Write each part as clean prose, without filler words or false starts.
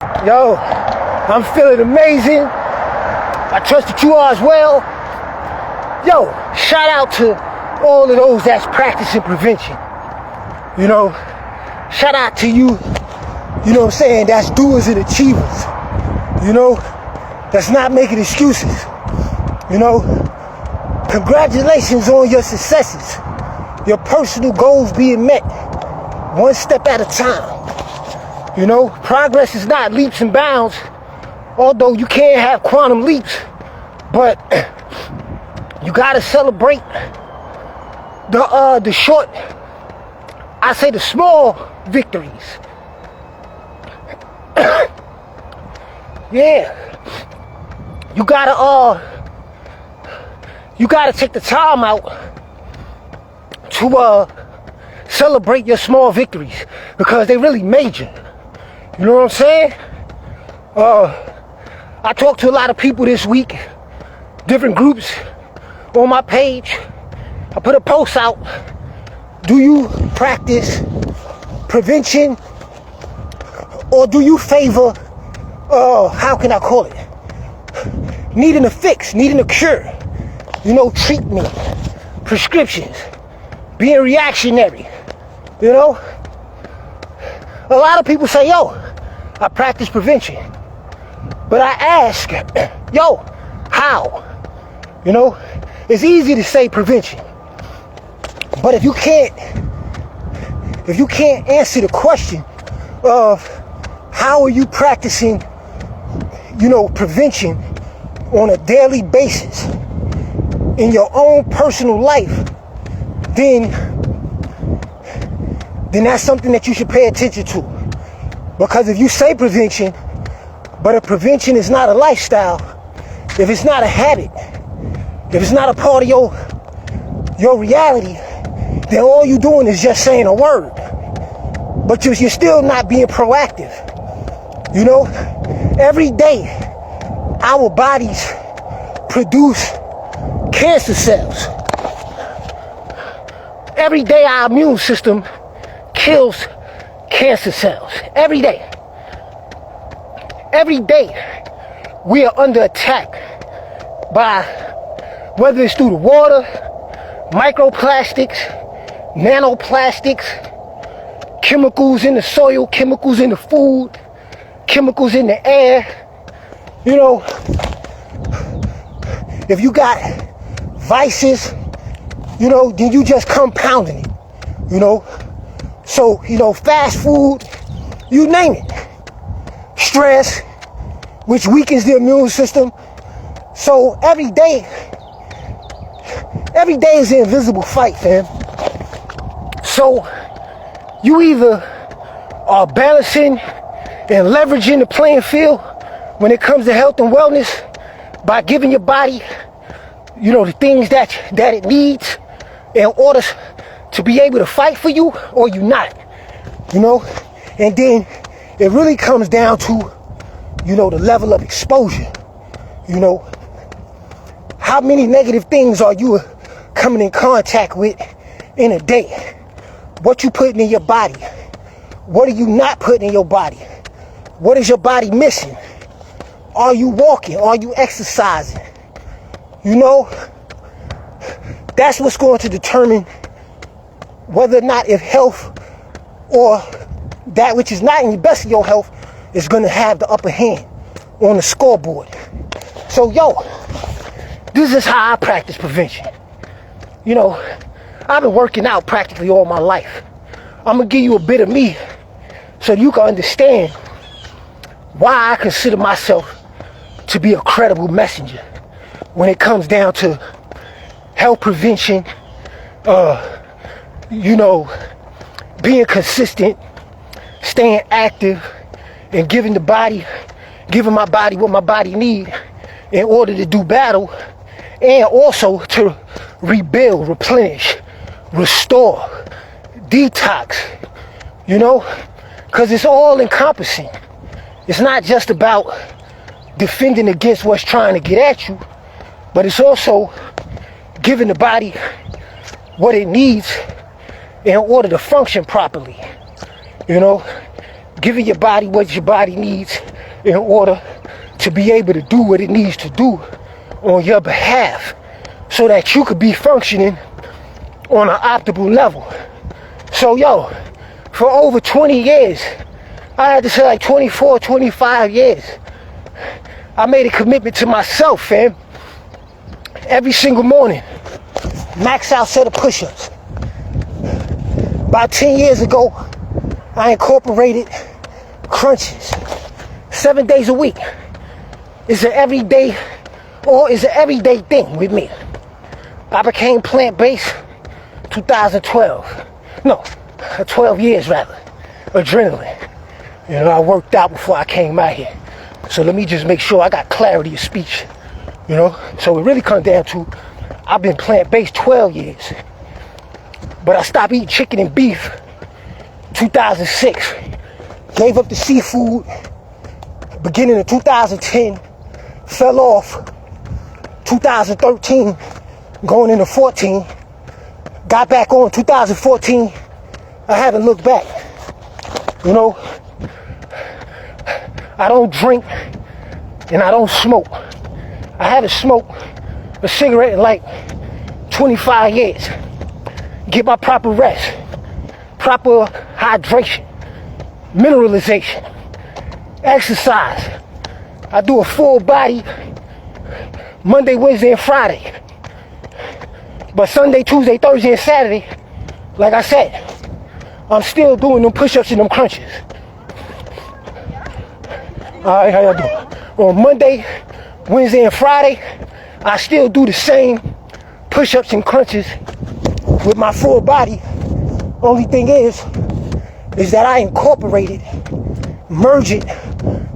Yo, I'm feeling amazing. I trust that you are as well. Yo, shout out to all of those that's practicing prevention. You know, shout out to you, you know what I'm saying, that's doers and achievers. You know, that's not making excuses. You know, congratulations on your successes. Your personal goals being met one step at a time. You know, progress is not leaps and bounds, although you can have quantum leaps, but you gotta celebrate the short, I say the small victories. Yeah, you gotta take the time out to celebrate your small victories, because they really major. You know what I'm saying? I talked to a lot of people this week, different groups on my page. I put a post out. Do you practice prevention, or do you favor, how can I call it? Needing a fix, needing a cure. You know, treatment, prescriptions, being reactionary. You know? A lot of people say, yo, I practice prevention. But I ask, yo, how? You know, it's easy to say prevention. But if you can't answer the question of how are you practicing, you know, prevention on a daily basis in your own personal life, then that's something that you should pay attention to. Because if you say prevention, but if prevention is not a lifestyle, if it's not a habit, if it's not a part of your reality, then all you're doing is just saying a word. But you're still not being proactive. You know, every day our bodies produce cancer cells. Every day our immune system kills cancer cells. Every day. Every day we are under attack by, whether it's through the water, microplastics, nanoplastics, chemicals in the soil, chemicals in the food, chemicals in the air. You know, if you got vices, you know, then you just compounding it, you know. So, you know, fast food, you name it. Stress, which weakens the immune system. So every day is an invisible fight, fam. So you either are balancing and leveraging the playing field when it comes to health and wellness by giving your body, you know, the things that it needs in order to be able to fight for you, or you not, you know. And then it really comes down to, you know, the level of exposure. You know, how many negative things are you coming in contact with in a day? What you putting in your body? What are you not putting in your body? What is your body missing? Are you walking? Are you exercising? You know, that's what's going to determine whether or not, if health or that which is not in the best of your health is going to have the upper hand on the scoreboard. So, yo, this is how I practice prevention. You know, I've been working out practically all my life. I'm going to give you a bit of me so you can understand why I consider myself to be a credible messenger when it comes down to health prevention, you know, being consistent, staying active, and giving my body what my body needs in order to do battle, and also to rebuild, replenish, restore, detox, you know, because it's all encompassing. It's not just about defending against what's trying to get at you, but it's also giving the body what it needs in order to function properly. You know, giving your body what your body needs in order to be able to do what it needs to do on your behalf so that you could be functioning on an optimal level. So yo, for over 20 years, I had to say like 24, 25 years, I made a commitment to myself, fam. Every single morning, max out set of push-ups. About 10 years ago, I incorporated crunches 7 days a week. It's an everyday thing with me. I became plant-based 2012. No, 12 years rather. Adrenaline. You know, I worked out before I came out here. So let me just make sure I got clarity of speech. You know, so it really comes down to, I've been plant-based 12 years. But I stopped eating chicken and beef 2006. Gave up the seafood beginning of 2010. Fell off 2013, going into 14. Got back on 2014. I haven't looked back. You know, I don't drink and I don't smoke. I haven't smoked a cigarette in like 25 years. Get my proper rest, proper hydration, mineralization, exercise. I do a full body Monday, Wednesday, and Friday. But Sunday, Tuesday, Thursday, and Saturday, like I said, I'm still doing them push-ups and them crunches. Alright, how y'all doing? On Monday, Wednesday, and Friday, I still do the same push-ups and crunches with my full body. Only thing is that I incorporated, merge it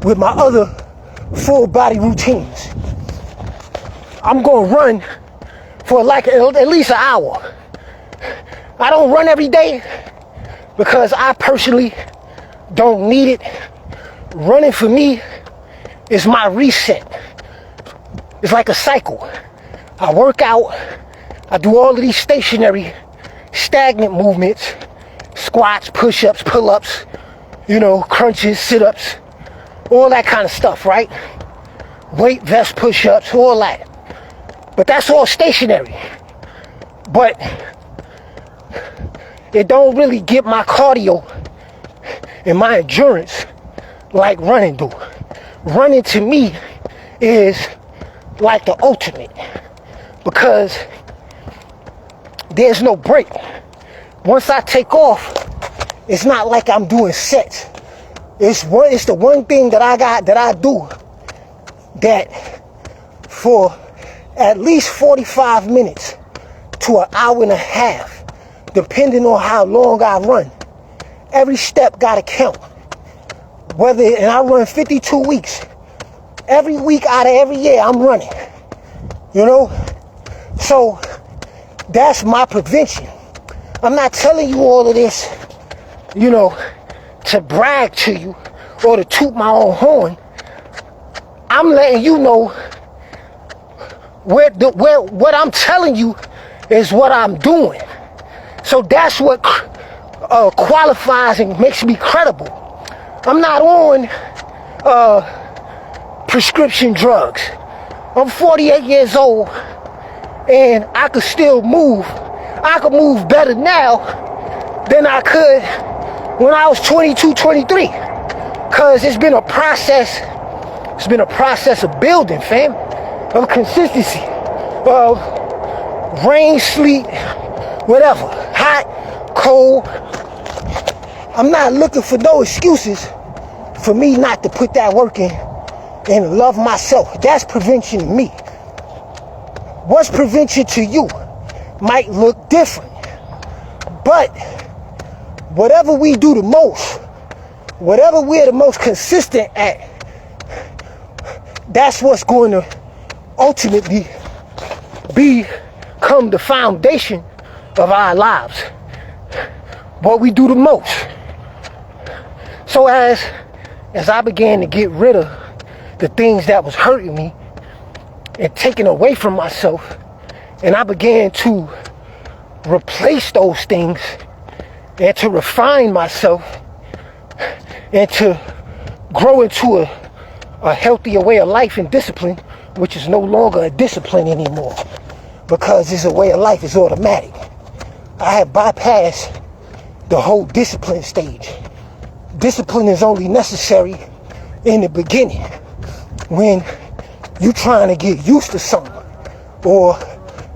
with my other full body routines. I'm gonna run for like at least an hour. I don't run every day because I personally don't need it. Running for me is my reset. It's like a cycle. I work out, I do all of these stationary, stagnant movements, squats, push-ups, pull-ups, you know, crunches, sit-ups, all that kind of stuff, right? Weight vest push-ups, all that. But that's all stationary. But it don't really get my cardio and my endurance like running do. Running to me is like the ultimate because there's no break. Once I take off, it's not like I'm doing sets. It's the one thing that I do that for at least 45 minutes to an hour and a half, depending on how long I run. Every step gotta count. And I run 52 weeks. Every week out of every year, I'm running. You know? So, that's my prevention. I'm not telling you all of this, you know, to brag to you or to toot my own horn. I'm letting you know what I'm telling you is what I'm doing. So that's what qualifies and makes me credible. I'm not on prescription drugs. I'm 48 years old and I could still move. I could move better now than I could when I was 22, 23. Cause it's been a process. It's been a process of building, fam. Of consistency. Of rain, sleet, whatever. Hot, cold. I'm not looking for no excuses for me not to put that work in and love myself. That's prevention to me. What's prevention to you might look different. But whatever we do the most, whatever we're the most consistent at, that's what's going to ultimately become the foundation of our lives. What we do the most. So as I began to get rid of the things that was hurting me and taking away from myself, and I began to replace those things and to refine myself and to grow into a healthier way of life and discipline, which is no longer a discipline anymore because it's a way of life, it's automatic. I have bypassed the whole discipline stage. Discipline is only necessary in the beginning when you trying to get used to something, or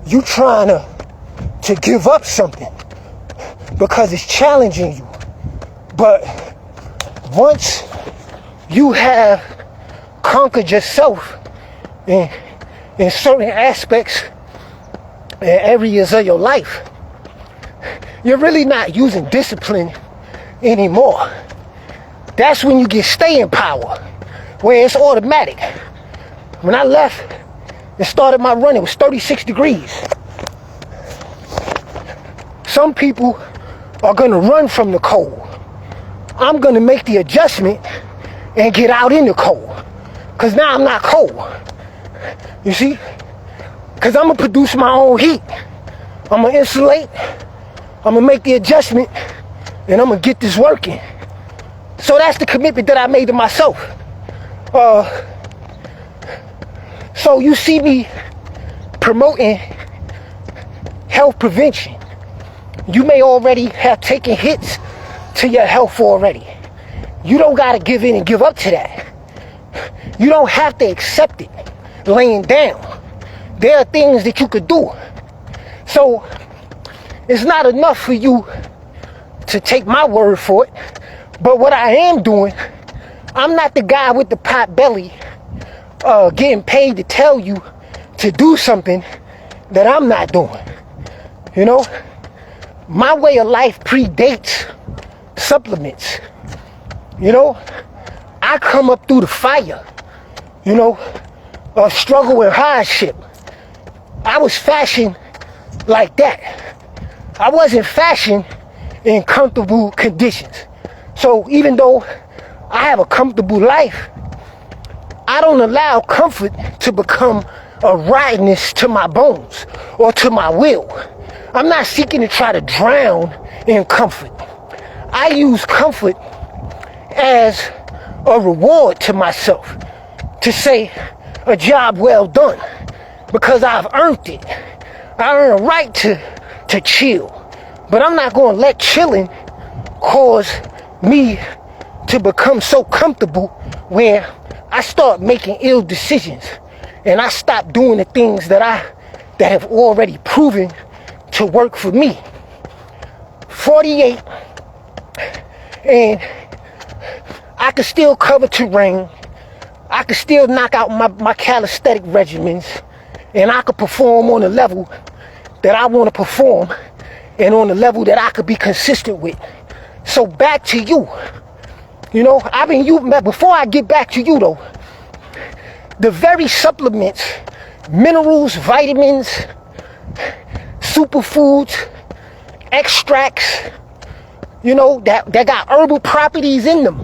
you trying to give up something because it's challenging you. But once you have conquered yourself in certain aspects and areas of your life, you're really not using discipline anymore. That's when you get staying power, where it's automatic. When I left and started my run, it was 36 degrees. Some people are gonna run from the cold. I'm gonna make the adjustment and get out in the cold, because now I'm not cold. You see? Because I'm gonna produce my own heat. I'm gonna insulate, I'm gonna make the adjustment, and I'm gonna get this working. So that's the commitment that I made to myself. So you see me promoting health prevention. You may already have taken hits to your health already. You don't gotta give in and give up to that. You don't have to accept it laying down. There are things that you could do. So it's not enough for you to take my word for it. But what I am doing, I'm not the guy with the pot belly getting paid to tell you to do something that I'm not doing. You know, my way of life predates supplements. You know, I come up through the fire, you know, of struggle and hardship. I was fashioned like that. I wasn't fashioned in comfortable conditions. So even though I have a comfortable life, I don't allow comfort to become a rightness to my bones or to my will. I'm not seeking to try to drown in comfort. I use comfort as a reward to myself, to say a job well done, because I've earned it. I earn a right to chill, but I'm not going to let chilling cause me to become so comfortable where I start making ill decisions and I stop doing the things that have already proven to work for me. 48, and I can still cover terrain. I can still knock out my calisthenic regimens, and I can perform on the level that I want to perform and on the level that I could be consistent with. So back to you. You know, before I get back to you though, the very supplements, minerals, vitamins, superfoods, extracts, you know, that got herbal properties in them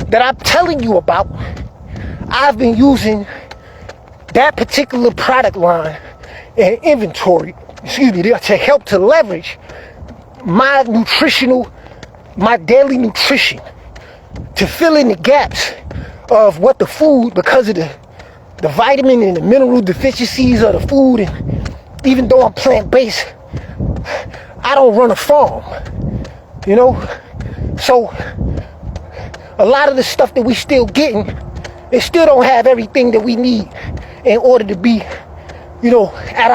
that I'm telling you about, I've been using that particular product line and inventory, to help to leverage my daily nutrition, to fill in the gaps of what the food, because of the vitamin and the mineral deficiencies of the food. And even though I'm plant-based, I don't run a farm, you know? So a lot of the stuff that we still getting, it still don't have everything that we need in order to be, you know, at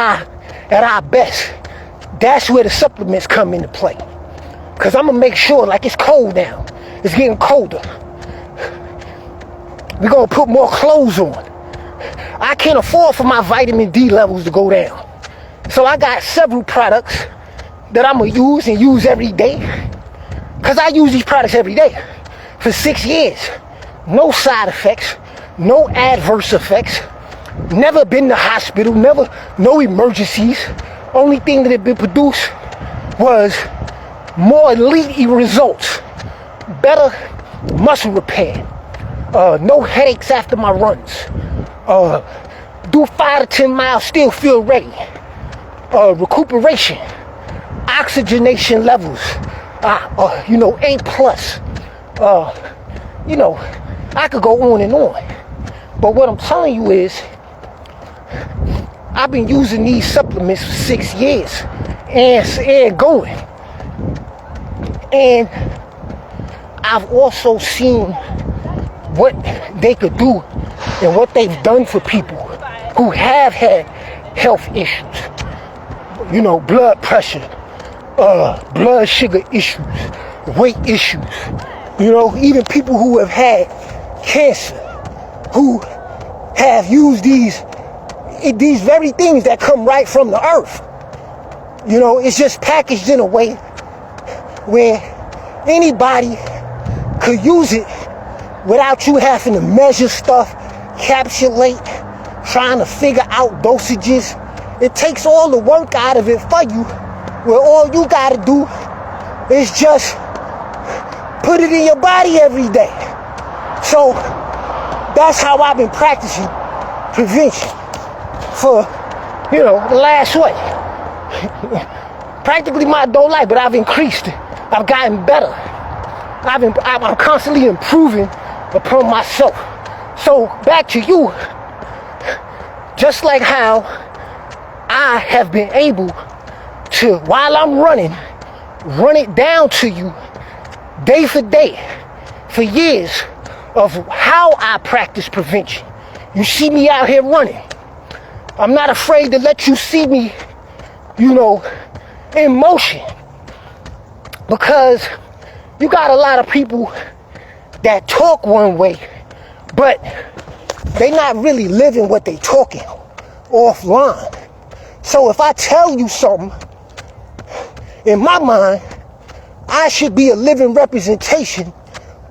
our best. That's where the supplements come into play. Because I'm going to make sure, like, it's cold now. It's getting colder. We're going to put more clothes on. I can't afford for my vitamin D levels to go down. So I got several products that I'm going to use and use every day. Because I use these products every day for 6 years. No side effects, no adverse effects. Never been to hospital, no emergencies. Only thing that had been produced was more elite results. Better muscle repair. No headaches after my runs. Do 5 to 10 miles, still feel ready. Recuperation. Oxygenation levels. A+. You know, I could go on and on. But what I'm telling you is, I've been using these supplements for 6 years and going. And I've also seen what they could do and what they've done for people who have had health issues. You know, blood pressure, blood sugar issues, weight issues. You know, even people who have had cancer, who have used these very things that come right from the earth. You know, it's just packaged in a way where anybody could use it without you having to measure stuff, capsulate, trying to figure out dosages. It takes all the work out of it for you, where all you gotta do is just put it in your body every day. So that's how I've been practicing prevention for, you know, the last practically my adult life, but I've increased it. I've gotten better. I'm constantly improving upon myself. So back to you, just like how I have been able to, while I'm running, run it down to you day for day for years of how I practice prevention. You see me out here running. I'm not afraid to let you see me, you know, in motion. Because you got a lot of people that talk one way, but they not really living what they talking offline. So if I tell you something, in my mind, I should be a living representation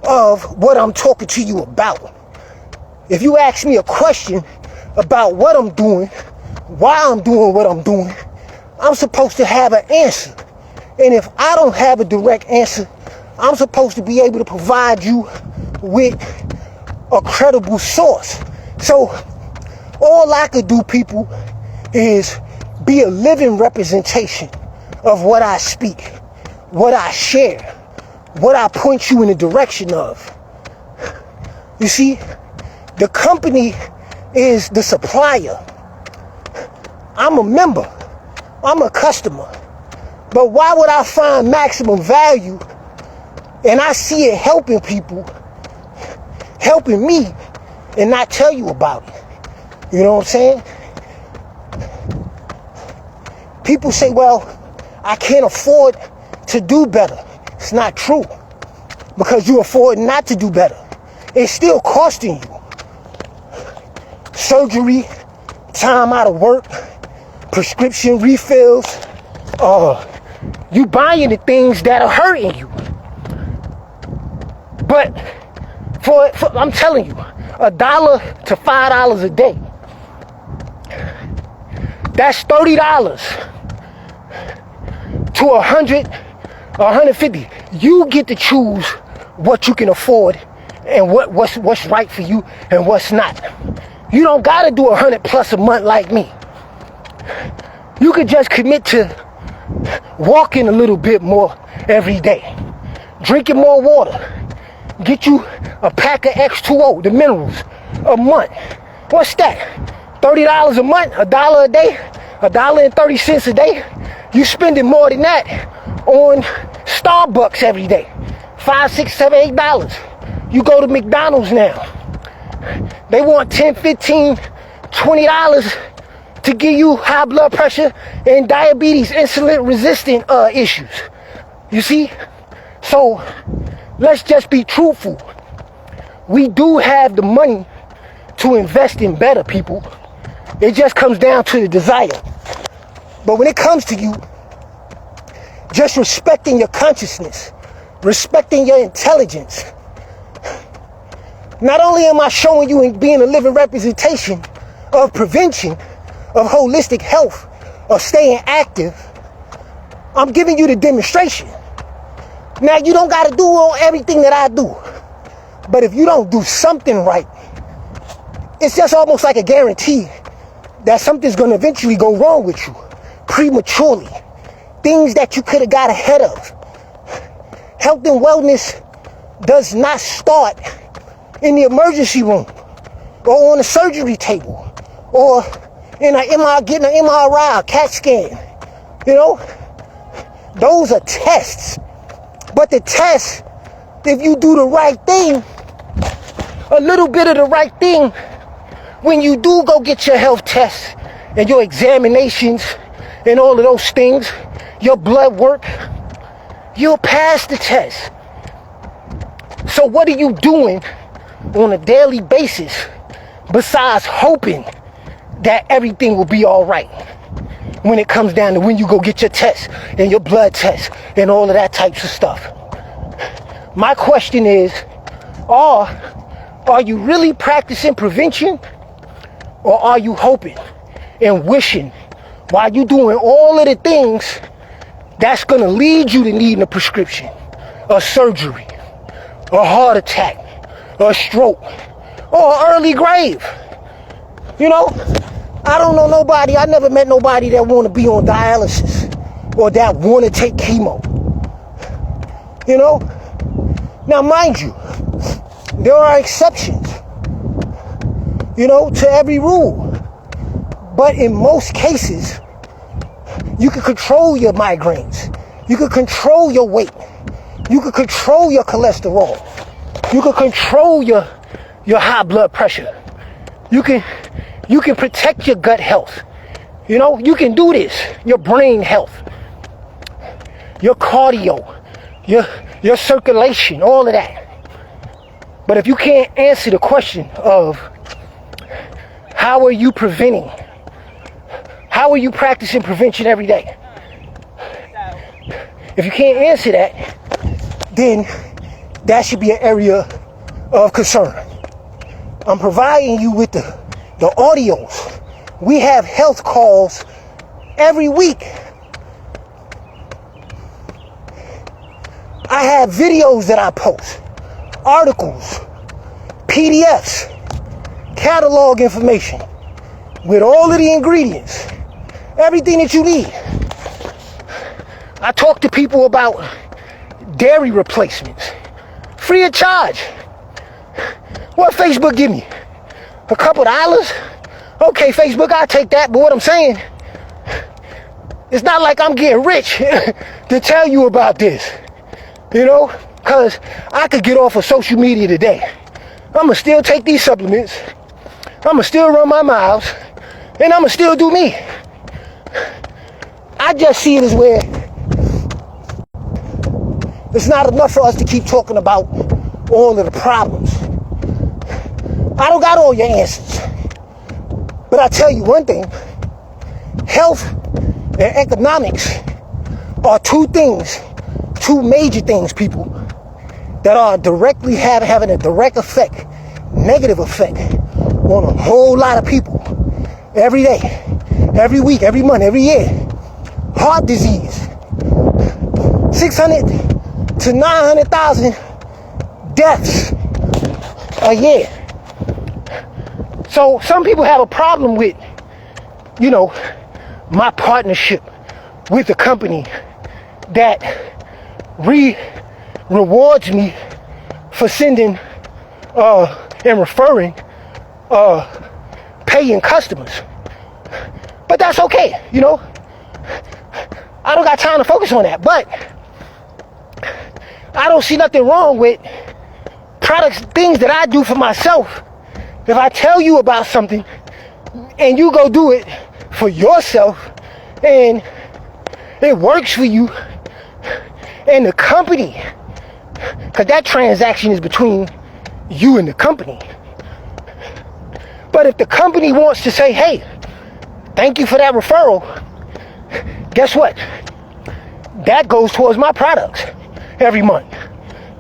of what I'm talking to you about. If you ask me a question about what I'm doing, why I'm doing what I'm doing, I'm supposed to have an answer. And if I don't have a direct answer, I'm supposed to be able to provide you with a credible source. So all I could do, people, is be a living representation of what I speak, what I share, what I point you in the direction of. You see, the company is the supplier. I'm a member. I'm a customer. But why would I find maximum value and I see it helping people, helping me, and not tell you about it? You know what I'm saying? People say, well, I can't afford to do better. It's not true. Because you afford not to do better. It's still costing you. Surgery, time out of work, prescription refills, you buying the things that are hurting you. But for I'm telling you, $1 to $5 a day, that's $30 to $100, $150. You get to choose what you can afford and what's right for you and what's not. You don't gotta do $100+ a month like me. You could just commit to walking a little bit more every day, drinking more water, get you a pack of X2O, the minerals, a month. What's that? $30 a month, $1 a day, $1.30 a day. You spending more than that on Starbucks every day. $5, $6, $7, $8. You go to McDonald's now. They want $10, $15, $20 to give you high blood pressure and diabetes, insulin resistant issues. You see? So let's just be truthful. We do have the money to invest in better, people. It just comes down to the desire. But when it comes to you, just respecting your consciousness, respecting your intelligence, not only am I showing you and being a living representation of prevention, of holistic health, of staying active, I'm giving you the demonstration. Now, you don't got to do everything that I do. But if you don't do something right, it's just almost like a guarantee that something's going to eventually go wrong with you prematurely. Things that you could have got ahead of. Health and wellness does not start in the emergency room or on the surgery table or in getting an MRI, a CAT scan. You know, those are tests. But the test, if you do the right thing, a little bit of the right thing, when you do go get your health tests and your examinations and all of those things, your blood work, you'll pass the test. So what are you doing on a daily basis besides hoping that everything will be all right when it comes down to when you go get your test and your blood test and all of that types of stuff? My question is, are you really practicing prevention, or are you hoping and wishing while you're doing all of the things that's going to lead you to needing a prescription, a surgery, a heart attack, a stroke, or an early grave? You know, I don't know nobody, I never met nobody that want to be on dialysis or that want to take chemo. You know? Now, mind you, there are exceptions, you know, to every rule. But in most cases, you can control your migraines. You can control your weight. You can control your cholesterol. You can control your high blood pressure. You can protect your gut health. You know, you can do this. Your brain health, your cardio, your circulation, all of that. But if you can't answer the question of how are you preventing, how are you practicing prevention every day? If you can't answer that, then that should be an area of concern. I'm providing you with the audios. We have health calls every week. I have videos that I post, articles, PDFs, catalog information with all of the ingredients, everything that you need. I talk to people about dairy replacements, free of charge. What Facebook give me? A couple dollars? Okay, Facebook, I'll take that, but what I'm saying, it's not like I'm getting rich to tell you about this, you know, because I could get off of social media today. I'm going to still take these supplements, I'm going to still run my miles, and I'm going to still do me. I just see it as where it's not enough for us to keep talking about all of the problems. I don't got all your answers. But I tell you one thing, health and economics are two major things, people, that are directly having a direct effect, negative effect on a whole lot of people every day, every week, every month, every year. Heart disease, 600 to 900,000 deaths a year. So some people have a problem with, you know, my partnership with a company that rewards me for sending and referring paying customers. But that's okay, you know. I don't got time to focus on that, but I don't see nothing wrong with products, things that I do for myself. If I tell you about something and you go do it for yourself and it works for you and the company, because that transaction is between you and the company. But if the company wants to say, hey, thank you for that referral, guess what? That goes towards my products every month.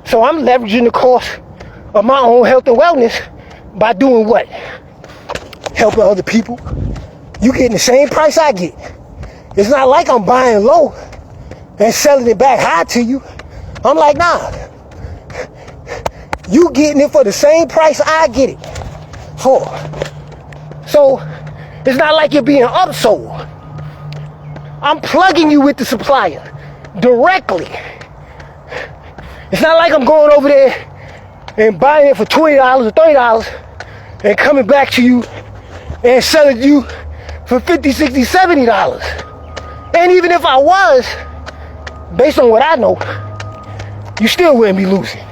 So I'm leveraging the cost of my own health and wellness by doing what? Helping other people. You getting the same price I get. It's not like I'm buying low and selling it back high to you. I'm like, nah. You getting it for the same price I get it for. So it's not like you're being upsold. I'm plugging you with the supplier directly. It's not like I'm going over there and buying it for $20 or $30 and coming back to you and selling you for $50, $60, $70. And even if I was, based on what I know, you still wouldn't be losing.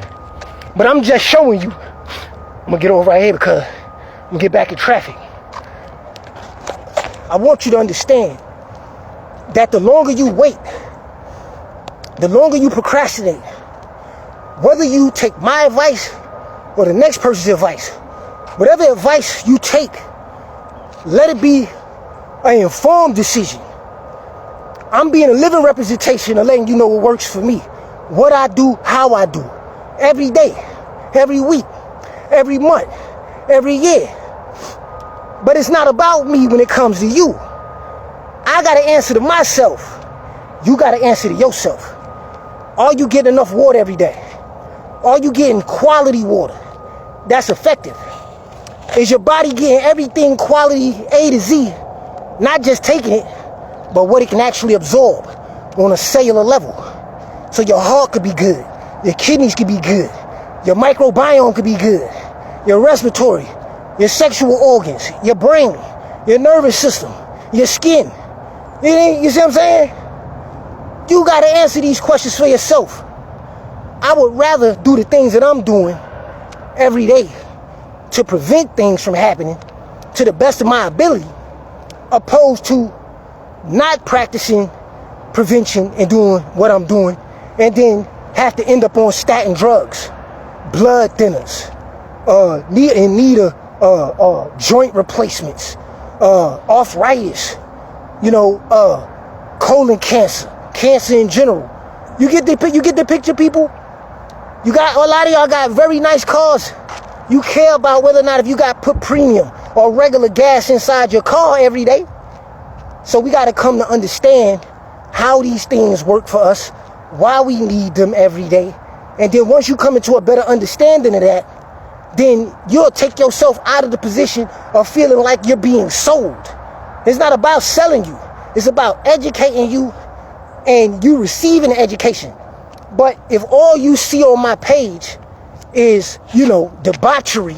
But I'm just showing you. I'm gonna get over right here because I'm gonna get back in traffic. I want you to understand that the longer you wait, the longer you procrastinate, whether you take my advice or the next person's advice, whatever advice you take, let it be an informed decision. I'm being a living representation of letting you know what works for me, what I do, how I do, every day, every week, every month, every year. But it's not about me when it comes to you. I got to answer to myself. You got to answer to yourself. Are you getting enough water every day? Are you getting quality water that's effective? Is your body getting everything quality A to Z, not just taking it, but what it can actually absorb on a cellular level? So your heart could be good, your kidneys could be good, your microbiome could be good, your respiratory, your sexual organs, your brain, your nervous system, your skin. You see what I'm saying? You got to answer these questions for yourself. I would rather do the things that I'm doing every day to prevent things from happening to the best of my ability, opposed to not practicing prevention and doing what I'm doing and then have to end up on statin drugs, blood thinners, in need of joint replacements, arthritis, colon cancer, cancer in general. You get the picture, people? A lot of y'all got very nice cars. You care about whether or not if you got put premium or regular gas inside your car every day. So we got to come to understand how these things work for us, why we need them every day. And then once you come into a better understanding of that, then you'll take yourself out of the position of feeling like you're being sold. It's not about selling you. It's about educating you and you receiving the education. But if all you see on my page is, debauchery,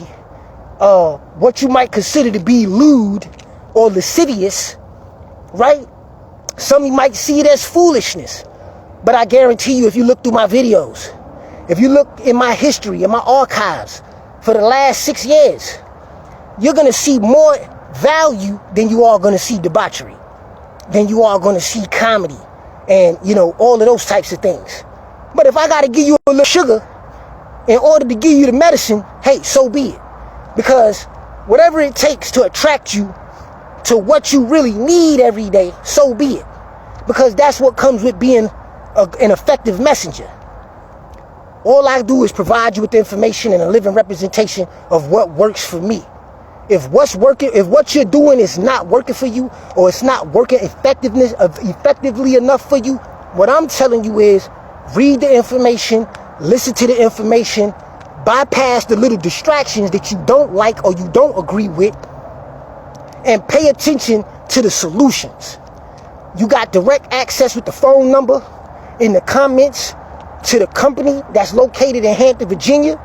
what you might consider to be lewd or lascivious, right? Some might see it as foolishness. But I guarantee you, if you look through my videos, if you look in my history, in my archives for the last 6 years, you're going to see more value than you are going to see debauchery, than you are going to see comedy and, all of those types of things. But if I got to give you a little sugar in order to give you the medicine, hey, so be it. Because whatever it takes to attract you to what you really need every day, so be it. Because that's what comes with being an effective messenger. All I do is provide you with the information and a living representation of what works for me. If what you're doing is not working for you, or it's not working effectively enough for you, what I'm telling you is read the information, listen to the information, bypass the little distractions that you don't like or you don't agree with, and pay attention to the solutions. You got direct access with the phone number in the comments to the company that's located in Hampton, Virginia,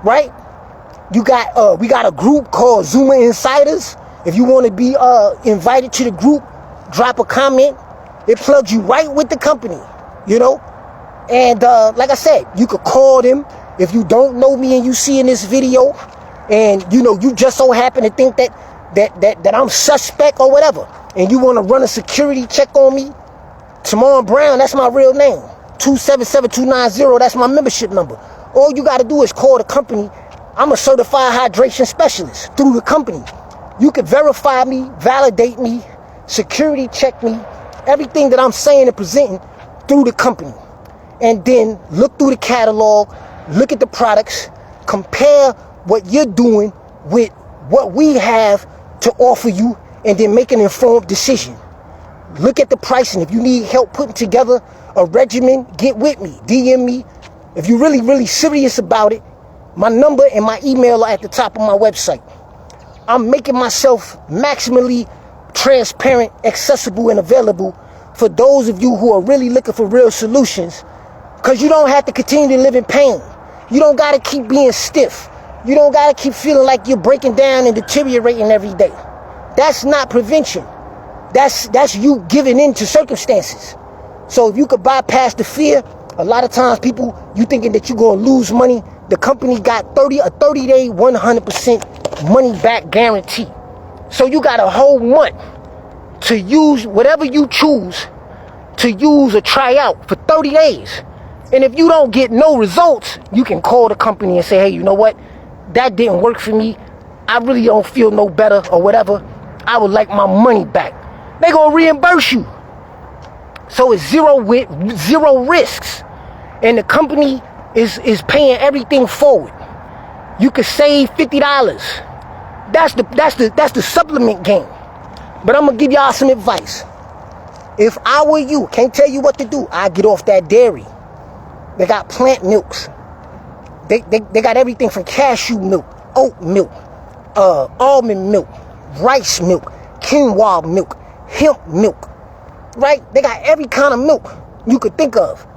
right? We got a group called Xooma Insiders. If you want to be invited to the group, drop a comment. It plugs you right with the company, And like I said, you could call them if you don't know me and you see in this video, and you just so happen to think that I'm suspect or whatever, and you want to run a security check on me. Timon Brown, that's my real name. 277-290, that's my membership number. All you got to do is call the company. I'm a certified hydration specialist through the company. You can verify me, validate me, security check me, everything that I'm saying and presenting through the company. And then look through the catalog, look at the products, compare what you're doing with what we have to offer you, and then make an informed decision. Look at the pricing. If you need help putting together a regimen, get with me, DM me. If you're really, really serious about it, my number and my email are at the top of my website. I'm making myself maximally transparent, accessible, and available for those of you who are really looking for real solutions Because you don't have to continue to live in pain. You don't got to keep being stiff. You don't got to keep feeling like you're breaking down and deteriorating every day. That's not prevention. That's you giving in to circumstances. So if you could bypass the fear, a lot of times people, you thinking that you're going to lose money. The company got a 30-day, 100% money back guarantee. So you got a whole month to use whatever you choose to use or try out for 30 days. And if you don't get no results, you can call the company and say, hey, you know what? That didn't work for me. I really don't feel no better or whatever. I would like my money back. They gonna reimburse you. So it's zero risks. And the company is paying everything forward. You could save $50. That's the supplement game. But I'm gonna give y'all some advice. If I were you, can't tell you what to do, I'd get off that dairy. They got plant milks. They got everything from cashew milk, oat milk, almond milk, rice milk, quinoa milk, hemp milk, right? They got every kind of milk you could think of.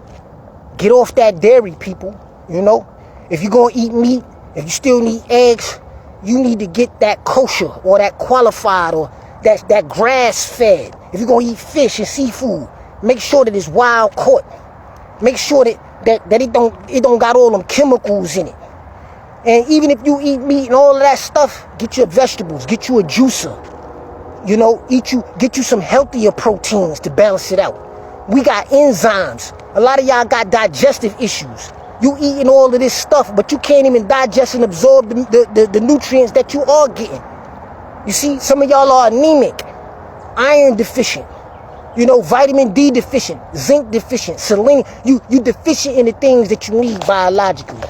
Get off that dairy, people, you know? If you're going to eat meat, if you still need eggs, you need to get that kosher or that qualified or that grass-fed. If you're going to eat fish and seafood, make sure that it's wild caught. Make sure that it don't got all them chemicals in it. And even if you eat meat and all of that stuff, get your vegetables, get you a juicer. You know, get you some healthier proteins to balance it out. We got enzymes. A lot of y'all got digestive issues. You eating all of this stuff, but you can't even digest and absorb the nutrients that you are getting. You see, some of y'all are anemic, iron deficient, you know, vitamin D deficient, zinc deficient, selenium. You deficient in the things that you need biologically.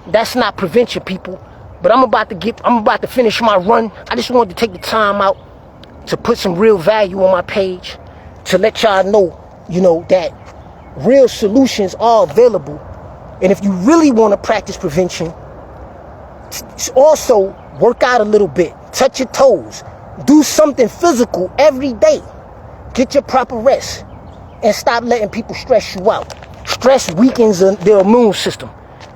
That's not prevention, people. But I'm about to finish my run. I just wanted to take the time out to put some real value on my page, to let y'all know, you know, that real solutions are available. And if you really want to practice prevention, also work out a little bit, touch your toes, do something physical every day, get your proper rest, and stop letting people stress you out. Stress weakens their immune system.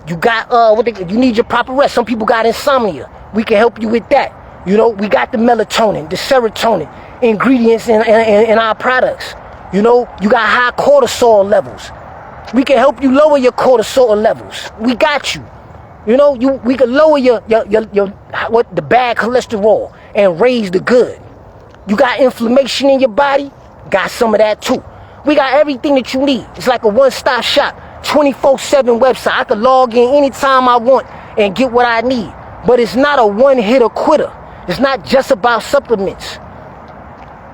You got you need your proper rest. Some people got insomnia. We can help you with that. You know, we got the melatonin, the serotonin ingredients in our products. You know, you got high cortisol levels. We can help you lower your cortisol levels. We got you. You know, we can lower your the bad cholesterol and raise the good. You got inflammation in your body, got some of that too. We got everything that you need. It's like a one-stop shop, 24/7 website. I can log in anytime I want and get what I need. But it's not a one-hitter quitter. It's not just about supplements.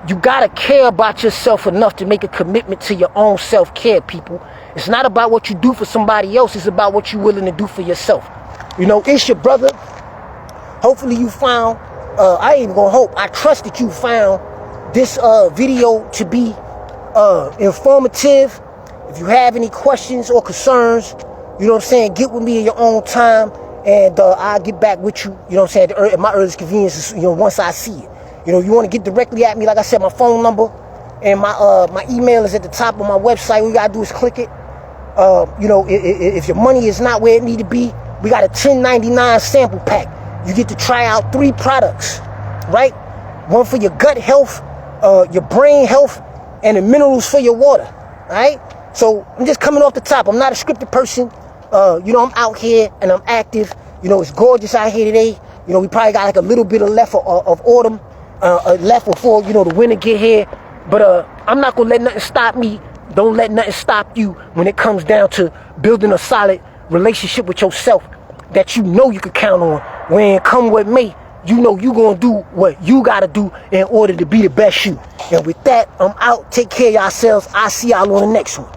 You gotta care about yourself enough to make a commitment to your own self-care, people. It's not about what you do for somebody else. It's about what you're willing to do for yourself. You know, it's your brother. Hopefully you found, I ain't even gonna hope, I trust that you found this video to be informative. If you have any questions or concerns, you know what I'm saying, get with me in your own time, and I'll get back with you, you know what I'm saying, at my earliest convenience, you know, once I see it. You know, you want to get directly at me, like I said, my phone number and my email is at the top of my website. All you gotta do is click it. You know, if your money is not where it need to be, we got a $10.99 sample pack. You get to try out 3 products, right? One for your gut health, your brain health, and the minerals for your water, all right? So I'm just coming off the top. I'm not a scripted person. You know, I'm out here and I'm active. You know, it's gorgeous out here today. You know, we probably got like a little bit of left of autumn, left before, you know, the winter get here. But I'm not gonna let nothing stop me. Don't let nothing stop you when it comes down to building a solid relationship with yourself that you know you can count on. When come what may, you know you gonna do what you gotta do in order to be the best you. And with that, I'm out. Take care of yourselves. I'll see y'all on the next one.